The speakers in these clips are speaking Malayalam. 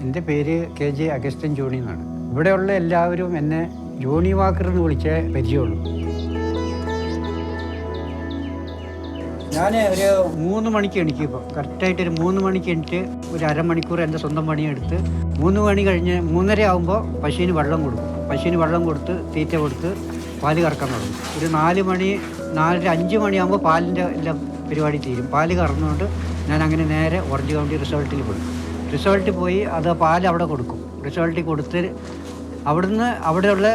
എൻ്റെ പേര് KJ അഗസ്റ്റിൻ ജോണി എന്നാണ്. ഇവിടെയുള്ള എല്ലാവരും എന്നെ ജോണി വാക്കർ എന്ന് വിളിച്ചേ പരിചയമുള്ളൂ. ഞാൻ ഒരു 3 മണിക്ക് എണീക്കും. ഇപ്പോൾ കറക്റ്റായിട്ടൊരു 3 മണിക്ക് എണീറ്റ് ഒരു അരമണിക്കൂർ എൻ്റെ സ്വന്തം പണിയെടുത്ത് 3 മണി കഴിഞ്ഞ് 3:30 ആകുമ്പോൾ പശുവിന് വെള്ളം കൊടുക്കും. പശുവിന് വെള്ളം കൊടുത്ത് തീറ്റ കൊടുത്ത് പാല് കറക്കാൻ തുടങ്ങും. ഒരു 4 മണി 4:30 5 മണിയാകുമ്പോൾ പാലിൻ്റെ എല്ലാം പരിപാടി തീരും. പാല് കറന്നുകൊണ്ട് ഞാൻ അങ്ങനെ നേരെ ഓറഞ്ച് കൗണ്ടി റിസോർട്ടിൽ പോയി. റിസോർട്ടിൽ പോയി അത് പാൽ അവിടെ കൊടുക്കും. റിസോർട്ടിൽ കൊടുത്ത് അവിടുന്ന് അവിടെയുള്ള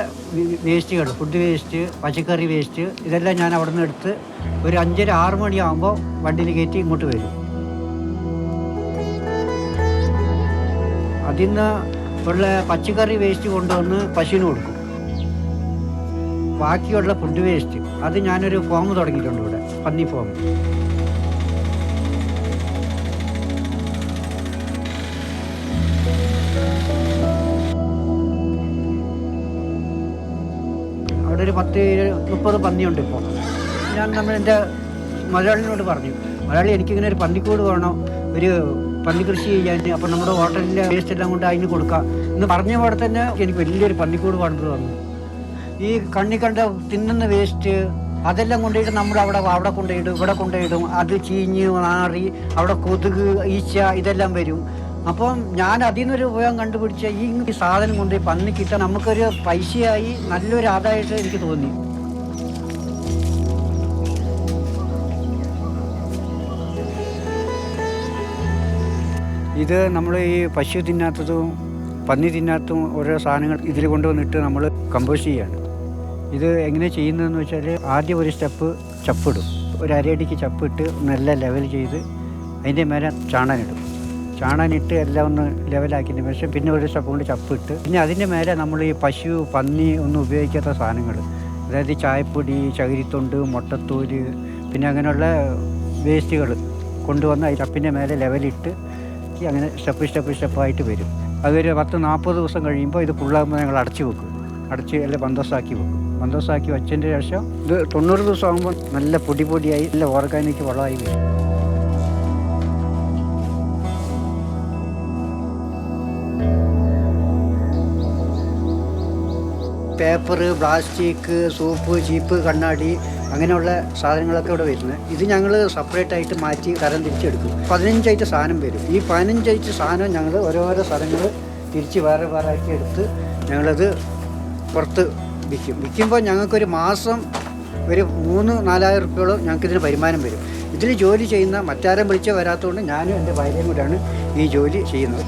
വേസ്റ്റുകൾ, ഫുഡ് വേസ്റ്റ്, പച്ചക്കറി വേസ്റ്റ്, ഇതെല്ലാം ഞാൻ അവിടെ നിന്ന് എടുത്ത് ഒരു 5:30 6 മണിയാകുമ്പോൾ വണ്ടിയിൽ കയറ്റി ഇങ്ങോട്ട് വരും. അതിൽ നിന്ന് ഉള്ള പച്ചക്കറി വേസ്റ്റ് കൊണ്ടുവന്ന് പശുവിന് കൊടുക്കും. ബാക്കിയുള്ള ഫുഡ് വേസ്റ്റ് അത് ഞാനൊരു ഫോം തുടങ്ങിയിട്ടുണ്ട് ഇവിടെ, പന്നി ഫോം. അവിടെ ഒരു 10-30 പന്നിയുണ്ട് ഇപ്പോൾ. ഞാൻ എൻ്റെ മലയാളിനോട് പറഞ്ഞു, മലയാളി എനിക്കിങ്ങനെ ഒരു പന്നിക്കൂട് വേണം, ഒരു പന്നി കൃഷി ചെയ്യാൻ, അപ്പോൾ നമ്മുടെ ഹോട്ടലിൻ്റെ വേസ്റ്റ് എല്ലാം കൊണ്ട് അതിന് കൊടുക്കാം എന്ന് പറഞ്ഞ പോലെ തന്നെ എനിക്ക് വലിയൊരു പന്നിക്കൂട് വേണ്ടത് വന്നു. ഈ കണ്ണി കണ്ട തിന്നുന്ന വേസ്റ്റ് അതെല്ലാം കൊണ്ടുപോയിട്ട് നമ്മൾ അവിടെ കൊണ്ടുപോയിടും, ഇവിടെ കൊണ്ടുപോയിടും. അത് ചീഞ്ഞ് നാറി അവിടെ കൊതുക്, ഈച്ച ഇതെല്ലാം വരും. അപ്പം ഞാൻ അതിൽ നിന്നൊരു ഉപയോഗം കണ്ടുപിടിച്ച ഈ സാധനം കൊണ്ട് പന്നിക്കിട്ടാൽ നമുക്കൊരു പൈസയായി നല്ലൊരു ആദായമായിട്ട് എനിക്ക് തോന്നി. ഇത് നമ്മൾ ഈ പശു തിന്നാത്തതും പന്നി തിന്നാത്തതും ഓരോ സാധനങ്ങൾ ഇതിൽ കൊണ്ടുവന്നിട്ട് നമ്മൾ കമ്പോസ്റ്റ് ചെയ്യാണ്. ഇത് എങ്ങനെ ചെയ്യുന്നതെന്ന് വെച്ചാൽ ആദ്യം ഒരു സ്റ്റെപ്പ് ചപ്പിടും. ഒരു അരയടിക്ക് ചപ്പിട്ട് നല്ല ലെവൽ ചെയ്ത് അതിൻ്റെ മേലെ ചാണാനിട്ട് എല്ലാം ഒന്ന് ലെവലാക്കിയതിന് ശേഷം പിന്നെ ഒരു സ്റ്റെപ്പ് കൊണ്ട് ചപ്പിട്ട് പിന്നെ അതിൻ്റെ മേലെ നമ്മൾ ഈ പശു പന്നി ഒന്നും ഉപയോഗിക്കാത്ത സാധനങ്ങൾ, അതായത് ചായപ്പൊടി, ചകിരിത്തൊണ്ട്, മുട്ടത്തോല്, പിന്നെ അങ്ങനെയുള്ള വേസ്റ്റുകൾ കൊണ്ടുവന്ന് ഈ ചപ്പിൻ്റെ മേലെ ലെവലിട്ട് അങ്ങനെ സ്റ്റെപ്പായിട്ട് വരും. അതൊരു 10-40 ദിവസം കഴിയുമ്പോൾ ഇത് ഫുള്ളാകുമ്പോൾ ഞങ്ങൾ അടച്ച് എല്ലാം ബന്തോസാക്കി വെക്കും. ബന്തോസാക്കി വെച്ചതിൻ്റെ ശേഷം ഇത് 90 ദിവസം ആകുമ്പോൾ നല്ല പൊടിയായി നല്ല ഓർഗാനിക് വളമായി വരും. പേപ്പർ, പ്ലാസ്റ്റിക്, സോപ്പ്, ചീപ്പ്, കണ്ണാടി അങ്ങനെയുള്ള സാധനങ്ങളൊക്കെ ഇവിടെ വരുന്നത്. ഇത് ഞങ്ങൾ സെപ്പറേറ്റായിട്ട് മാറ്റി തരം തിരിച്ചെടുക്കും. 15 ഐറ്റം സാധനം വരും. ഈ 15 ഐറ്റം സാധനം ഞങ്ങൾ ഓരോരോ സ്ഥലങ്ങൾ തിരിച്ച് വേറെ ആക്കി എടുത്ത് ഞങ്ങളത് പുറത്ത് വിൽക്കുമ്പോൾ ഞങ്ങൾക്കൊരു മാസം ഒരു 3-4,000 റുപ്യോളം ഞങ്ങൾക്കിതിന് വരുമാനം വരും. ഇതിൽ ജോലി ചെയ്യുന്ന മറ്റാരും വിളിച്ച് വരാത്തതുകൊണ്ട് ഞാനും എൻ്റെ ഭാര്യയും കൂടെയാണ് ഈ ജോലി ചെയ്യുന്നത്.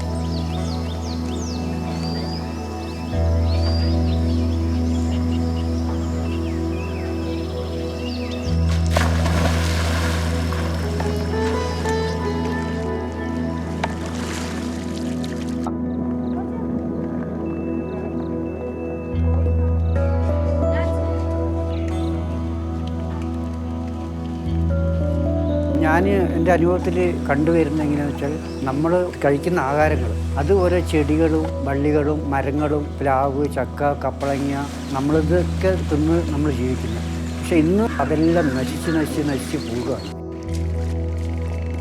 ഞാൻ എൻ്റെ അനുഭവത്തിൽ കണ്ടുവരുന്ന എങ്ങനെയാണെന്ന് വെച്ചാൽ നമ്മൾ കഴിക്കുന്ന ആഹാരങ്ങൾ അത് ഓരോ ചെടികളും വള്ളികളും മരങ്ങളും പ്ലാവ്, ചക്ക, കപ്പളങ്ങ നമ്മളിതൊക്കെ തിന്ന് നമ്മൾ ജീവിക്കുന്നത്. പക്ഷേ ഇന്ന് അതെല്ലാം നശിച്ച് പോവുകയാണ്.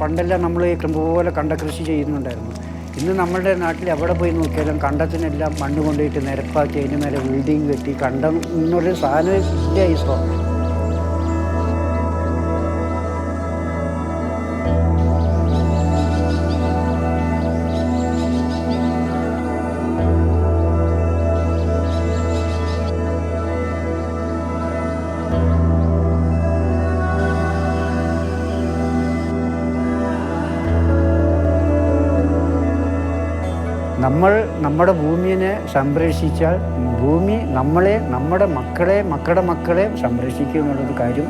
പണ്ടെല്ലാം നമ്മൾ പോലെ കണ്ട കൃഷി ചെയ്യുന്നുണ്ടായിരുന്നു. ഇന്ന് നമ്മളുടെ നാട്ടിൽ എവിടെ പോയി നോക്കിയാലും കണ്ടത്തിനെല്ലാം മണ്ണ് കൊണ്ടുപോയിട്ട് നിരപ്പാക്കി അതിന് മേലെ ബിൽഡിങ് കെട്ടി കണ്ടം എന്നൊരു സാധനത്തിൻ്റെ ഈ സ്വാമി. നമ്മൾ നമ്മുടെ ഭൂമിയെ സംരക്ഷിച്ചാൽ ഭൂമി നമ്മളെ, നമ്മുടെ മക്കളെ സംരക്ഷിക്കും എന്നുള്ളൊരു കാര്യം